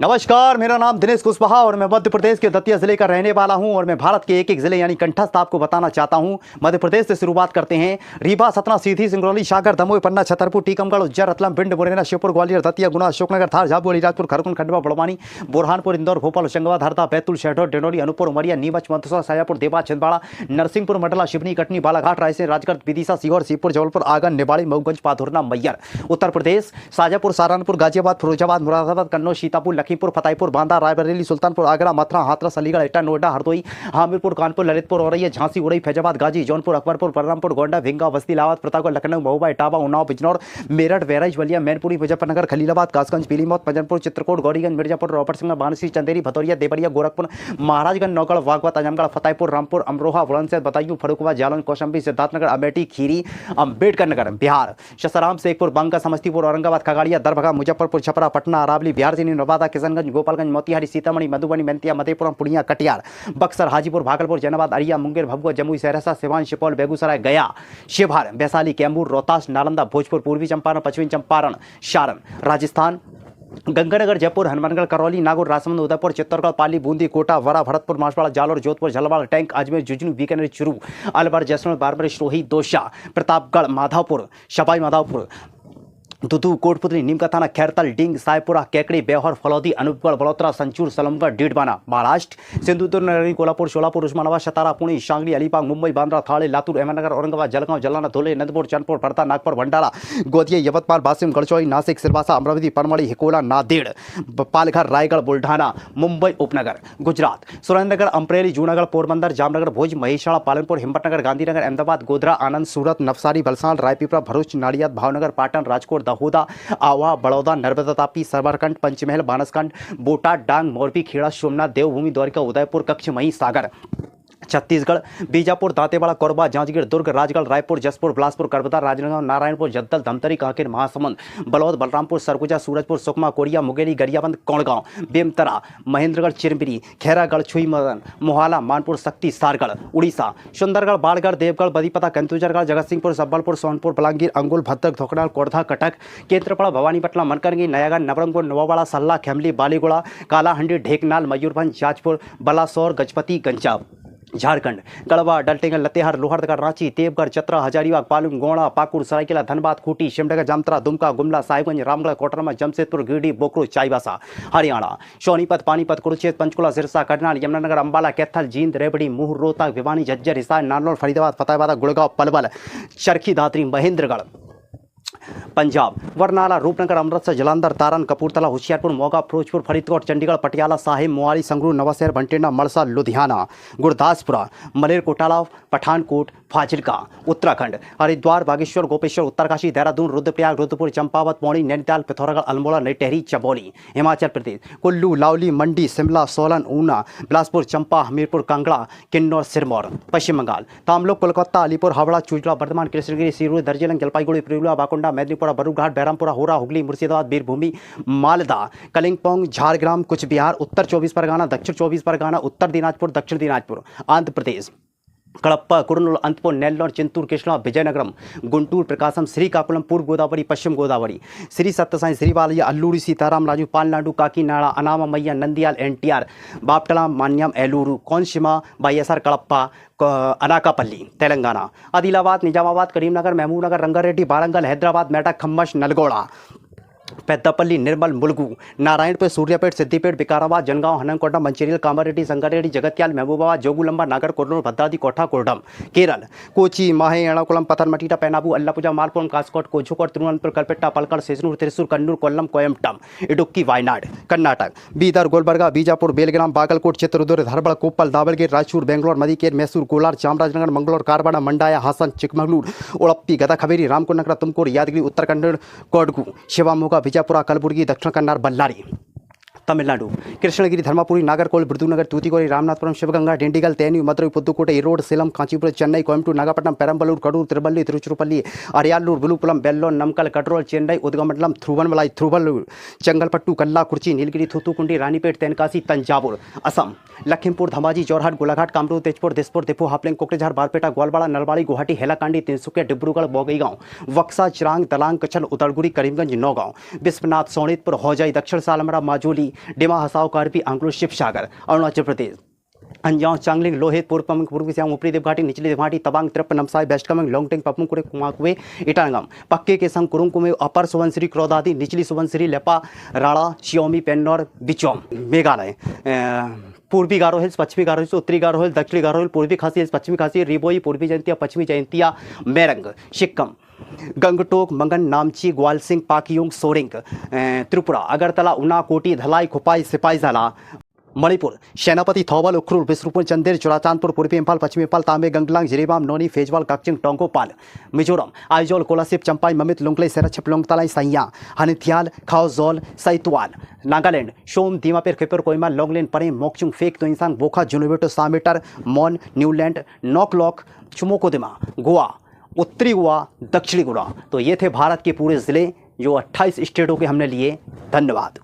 नमस्कार, मेरा नाम दिनेश कुशवाहा और मैं मध्य प्रदेश के दतिया जिले का रहने वाला हूं और मैं भारत के एक एक जिले यानी कंठस्थ आपको बताना चाहता हूं। मध्य प्रदेश से शुरुआत करते हैं। रीवा, सतना, सीधी, सिंगरौली, सागर, दमोह, पन्ना, छतरपुर, टीकमगढ़, उज्जैन, रतलाम, भिंड, मुरैना, श्योपुर, ग्वालियर, दतिया, गुना, अशोकनगर, धार, झाबुआ, अलीराजपुर, खरगोन, खंडवा, बड़वानी, बुरहानपुर, इंदौर, भोपाल, होशंगाबाद, हरदा, बैतूल, शहडोल, डेनोरी, अनूपपुर, उमरिया, नीमच, मंदसौर, शाजापुर, देवास, छिंदवाड़ा, नरसिंहपुर, मंडला, सिवनी, कटनी, बालाघाट, रायसेन, राजगढ़, विदिशा, सीहोर, सीपुर, जबलपुर, आगन, निवाड़ी, मऊगंज, पाधुरना, मैयर। उत्तर प्रदेश शाजापुर, सहारनपुर, गाजियाबाद, फिरोजाबाद, मुरादाबाद, कन्नौज, सीतापुर, लखीमपुर, फतेहपुर, बांदा, रायबरेली, सुल्तानपुर, आगरा, मथुरा, हाथरस, अलीगढ़, एटा, नोएडा, हरदोई, हामिरपुर, कानपुर, ललितपुर, औरैया, झांसी, उड़ई, फैजाबाद, गाजी, जौनपुर, अकबरपुर, बलरामपुर, गोंडा, भिंगा, बस्ती, इलाहाबाद, प्रतापगढ़, लखनऊ, महोबा, इटावा, उन्नाव, बिजनौर, मेरठ, बहराइच, बलिया, मैनपुरी, मुजफ्फरनगर, खलीलाबाद, कासगंज, पीलीमौत, पंजनपुर, चित्रकूट, गौरीगंज, मिर्जापुर, रॉबर्टसिंह, बानसी, चंदेरी, भदौरिया, देवरिया, गोरखपुर, महाराजगंज, नौगढ़, वागवत, आजमगढ़, फतेहपुर, रामपुर, अमरोहा, बुलंदशहर, बदायूं, फर्रुखाबाद, जालौन, कौशाम्बी, सिद्धार्थनगर, अमेठी, खीरी, अम्बेडकर नगर, बिहार, ससाराम, शेखपुर, बांका, समस्तीपुर, औरंगाबाद, खगड़िया, दरभंगा, मुजफ्फरपुर, छपरा, पटना, अरावली, बिहार, नवादा, किशनगंज, गोपालगंज, मोतिहारी, सीतामढ़ी, मधुबनी, मेंतिया, मधेपुरा, पूर्णिया, कटिहार, बक्सर, हाजीपुर, भागलपुर, जहानाबाद, अरिया, मुंगेर, भभुआ, जमुई, सहरसा, सिवान, सुपौल, बेगूसराय, गया, शिवहर, वैशाली, कैमूर, रोहतास, नालंदा, भोजपुर, पूर्वी चंपारण, पश्चिमी चंपारण, सारण, राजस्थान, गंगानगर, जयपुर, हनुमानगढ़, करौली, नागौर, राजसमंद, उदयपुर, चित्तौड़गढ़, पाली, बूंदी, कोटा, वरा, भरतपुर, बांसवाड़ा, जालोर, जोधपुर, झालावाड़, टैंक, अजमेर, झुंझुनू, बीकानेर, चूरू, अलवर, जैसलमेर, बाड़मेर, सिरोही, दौसा, प्रतापगढ़, माधवपुर, सवाई माधोपुर, दुदू, कोटपुतली, नीमकाथाना, खैरतल, डींग, सायपुरा, केकड़ी, बेहर, फलौदी, अनूपगढ़, बड़ोतरा, संचूर, सलमगढ़, डीडवाना, महाराष्ट्र, सिंधुदुर्ग नगरी, कोल्हापुर, सोलापुर, उस्मानाबाद, सतारा, पुणे, सांगली, अलीबाग, मुंबई, बांद्रा, थाने, लातूर, अहमदनगर, औरंगाबाद, जलगांव, जलाना, धुले, नंदपुर, चंदपुर, वर्धा, नागपुर, भंडारा, गोदिया, यवतमाल, वाशिम, गढ़चिरौली, नासिक, सिलवासा, अमरावती, पनमड़ी, हिकोला, नांदेड़, पालघर, रायगढ़, बुल्ढाना, मुंबई उपनगर, गुजरात, सुरेंद्रनगर, अम्परेली, जूनागढ़, पोरबंदर, जामनगर, भुज, महेसाणा, पालनपुर, हिम्मतनगर, गांधीनगर, अहमदाबाद, गोधरा, आनंद, सूरत, नवसारी, वलसाड, रायपीपला, भरूच, नाडियाद, भावनगर, पाटन, राजकोट, दहोदा, आवा, बड़ौदा, नर्मदा, तापी, सरवरकंठ, पंचमहल, बानसकंड, बोटाड, डांग, मोरबी, खेड़ा, सोमनाथ, देवभूमि, द्वारिका, उदयपुर, कच्छ, मही, सागर, छत्तीसगढ़, बीजापुर, दांतेवाड़ा, कोरबा, जांजगीर, दुर्ग, राजगढ़, रायपुर, जसपुर, बिलासपुर, करबदा, राजनांदगांव, नारायणपुर, जद्दल, धमतरी, कांकेर, महासमुंद, बलौद, बलरामपुर, सरगुजा, सूरजपुर, सुकमा, कोरिया, मुंगेली, गरियाबंद, कोंडगांव, बेमतरा, महेंद्रगढ़, चिरमिरी, खैरागढ़, छुईमदन, मोहाला, मानपुर, शक्ति, सारगढ़, उड़ीसा, सुंदरगढ़, बाड़गढ़, देवगढ़, बदीपता, कंतुजरगढ़, जगतसिंहपुर, सम्बलपुर, सोनपुर, बलांगीर, अंगुल, भद्रक, धोकड़ाल, कोरधा, कटक, केंद्रपड़ा, भवानीपटना, मनकरगी, नयागढ़, नवरंगपुर, नवावाड़ा, सल्ला, खेमली, बालीगुड़ा, कालाहंडी, ढेकनाल, मयूरभंज, जाजपुर, बलासौर, गजपति, गंजाम, झारखंड, गढ़वा, डल्टेगंज, लतेहार, लोहरदगा, रांची, देवगढ़, चतरा, हजारीबाग, पालम, गोंडा, पाकुड़, सरायकेला, धनबाद, खूंटी, सिमडेगा, जामतरा, दुमका, गुमला, साहिबगंज, रामगढ़, कोटरमा, जमशेदपुर, गिरिडीह, बोकारो, चाईबासा, हरियाणा, सोनीपत, पानीपत, कुरुक्षेत्र, पंचकुला, सिरसा, करनाल, यमुनानगर, अंबाला, कैथल, जींद, रेवड़ी, मुंह, रोहतक, भिवानी, झज्जर, हिसार, नारनौल, फरीदाबाद, फतेहाबाद, गुड़गांव, पलवल, चरखी दादरी, महेंद्रगढ़, पंजाब, बरनाला, रूपनगर, अमृतसर, जलंधर, तारन, कपूरथला, होशियारपुर, मोगा, फिरोजपुर, फरीदकोट, चंडीगढ़, पटियाला, साहिब, मोहाली, संगरूर, नवाशहर, बंटेना, मड़सा, लुधियाना, गुरदासपुरा, मलेरकोटला, पठानकोट, फाजिल्का, उत्तराखंड, हरिद्वार, बागेश्वर, गोपेश्वर, उत्तरकाशी, देहरादून, रुद्रप्रयाग, रुद्रपुर, चंपावत, पौड़ी, नैनीताल, पिथौरागढ़, अल्मोड़ा, नई टिहरी, चमोली, हिमाचल प्रदेश, कुल्लू, लावली, मंडी, शिमला, सोलन, ऊना, बिलासपुर, चंपा, हमीरपुर, कांगड़ा, किन्नौर, सिरमौर, पश्चिम बंगाल, तामलुक, कोलकाता, अलीपुर, हावड़ा, चूचला, बर्धमान, कृष्णगिरी, सिरोही, दर्जिलिंग, जलपाईगुड़ी, प्रियुला, बाकुंडा, मेदिनीपुरा, बरूघाट, बैरामपुरा, होरा, हुगली, मुर्शिदाबाद, बीरभूमि, मालदा, कलिंगपोंग, झारग्राम, कुछ बिहार, उत्तर 24 परगना, दक्षिण 24 परगना, उत्तर दिनाजपुर, दक्षिण दिनाजपुर, आंध्र प्रदेश, कड़प्पा, कुर्नूल, अंतपुर, नेल्लोर, चिंतूर, कृष्णा, विजयनगरम, गुंटूर, प्रकाशम, श्रीकाकुलम, पूर्व गोदावरी, पश्चिम गोदावरी, श्री सत्यसाई, श्रीबालಯ್య, अल्लूरी, सीताराम राजू, पालनाडु, काकीनाड़ा, अनाममయ్య, नंदियाल, एनटीआर, बापटला, मान्यम, एलूरू, कोनसीमा, वाईएसआर, कड़प्पा, अनाकापल्ली, तेलंगाना, आदिलाबाद, निजामाबाद, करीमनगर, महबूबनगर, रंगारेड्डी, वारंगल, हैदराबाद, मेटक, खम्मश, नलगोड़ा, पेद्दापल्ली, निर्मल, मुलुगु, नारायणपुर, सूर्यापेट, सिद्दीपेट, विकाराबाद, जनगांव, हननकोटा, मंचिरियल, कामारेड्डी, संगारेड्डी, जगत्याल, महबूबाबाद, जोगुलंबा, नागर, कोर्नूल, भद्राद्री, कोठा, कोरडम, केरल, कोची, माहे, एर्णाकुलम, पथनमथिट्टा, पेनाबू, अल्लापुजा, मालपुरम, कासकोट, कोझिकोड, तिरुवनंतपुर, कल्पेट्टा, पलक्कड़, सेसनूर, त्रिशूर, कन्नूर, कोल्लम, कोयम्बटम, इडुक्की, वायनाड, कर्नाटक, बीदर, गोलबर्गा, बीजापुर, बेलग्राम, बागलकोट, चित्रदुर्ग, धारवाड़, कोप्पल, दावलगेर, रायचूर, बेंगलोर, मदिकेर, मैसूर, कोलार, चामराजनगर, मंगलोर, कारवाड़ा, मंडाया, हासन, चिकमगलूर, उड़प्पी, गदखबेरी, रामकुंड, तुमकुर, यादगिरी, उत्तर कन्नड़, कोडगु, शिवमोगा, विजयपुरा, कलबुर्गी, दक्षिण कन्नड़, बल्लारी, तमिलनाडु, कृष्णगिरी, धर्मापुरी, नागरकोल, बिरदुनगर, तूतीकोरी, रामनाथपुरम, शिवगंगा, डिंडिगल, तेनी, मदुरई, पुदुकोटे, ईरोड, सेलम, कांचीपुरम, चेन्नई, कोयम्बटूर, नागपट्टनम, पेरम्बलूर, कडूर, तिरुवल्ली, तिरुचिरापल्ली, अरियालूर, विलुपुलम, बेल्लोर, नमकल, कटरोल, चेन्नई, उदगमंडलम, थिरुवन्नमलाई, थिरुवल्लूर, चंगलपट्टू, कल्ला, कुर्ची, नीलगिरी, थूथुकुंडी, रानीपेट, तेनकासी, तंजावुर, असम, लखीमपुर, धमाजी, जोरहाट, गोलाघाट, कामरूप, तेजपुर, दिसपुर, दिपू, हापलिंग, कोकरेझार, बारपेटा, ग्वालवाड़ा, नलबाड़ी, गुवाहाटी, हैलाकांडी, तिनसुकिया, डिब्रूगढ़, बोगईगांव, वक्सा, चिरांग, तलांग, कच्छल, उतरगुड़ी, करीमगंज, नौगांव, विश्वनाथ, सोनितपुर, हौजाई, दक्षिण सालमरा, माजोली, डिमा हसाओ कार्बी आंग्लो शिवसागर। अरुणाचल प्रदेश अंजाव चांगलिंग लोहित पूर्व कामेंग पूर्वी सियांग ऊपरी देवघाटी निचली देवघाटी तवांग तिरप नमसाई वेस्ट कामेंग लोंगटिंग पपुंग कुरे कुमाकुए इटांगम पक्के के संग कुरुंग कुमे अपर सुबनसिरी क्रोदादी निचली सुबनसिरी लेपा राड़ा शियोमी पेन्नौर बिचोम। मेघालय पूर्वी गारो हिल्स, पश्चिमी गारो हिल्स, उत्तरी गारो हिल्स, दक्षिणी गारो हिल्स, पूर्वी खासी हिल्स, पश्चिमी खासी, रिबोई, पूर्वी जयंतिया, पश्चिमी जयंतिया, मेरंग, सिक्किम, गंगटोक, मंगन, नामची, ग्वालसिंग, पाकियोंग, सोरेंग, त्रिपुरा, अगरतला, उनाकोटी, धलाई, खुपाई, सिपाहीजला, मणिपुर, सेनापति थौबल, उखरुल, बिस्रुपुर, चंदेर, चुराचांदपुर, पूर्वी इंफाल, पश्चिमी इंफाल, तांबे, गंगलांग, जिरीबाम, नोनी, फेजवाल, काकचिंग, टोंगोपाल, मिजोरम, आइजोल, कोलासिब, चंपाई, ममित, लुंगले, सेराछिप, लोंगतलाई, सैया, हनिथियाल, खाओजोल, सैतुआल, नागालैंड, शोम, दीमापेर, खिपर, कोइमा, लोंगलेन, परे, मोकचुंग, फेक, तोइंसांग, बोखा, जुनुबेटो, सामीटर, मॉन, न्यूलैंड, नॉकलॉक, चुमोकोदिमा, गोवा, उत्तरी गोवा, दक्षिणी गोवा। तो ये थे भारत के पूरे ज़िले जो 28 स्टेटों के हमने लिए। धन्यवाद।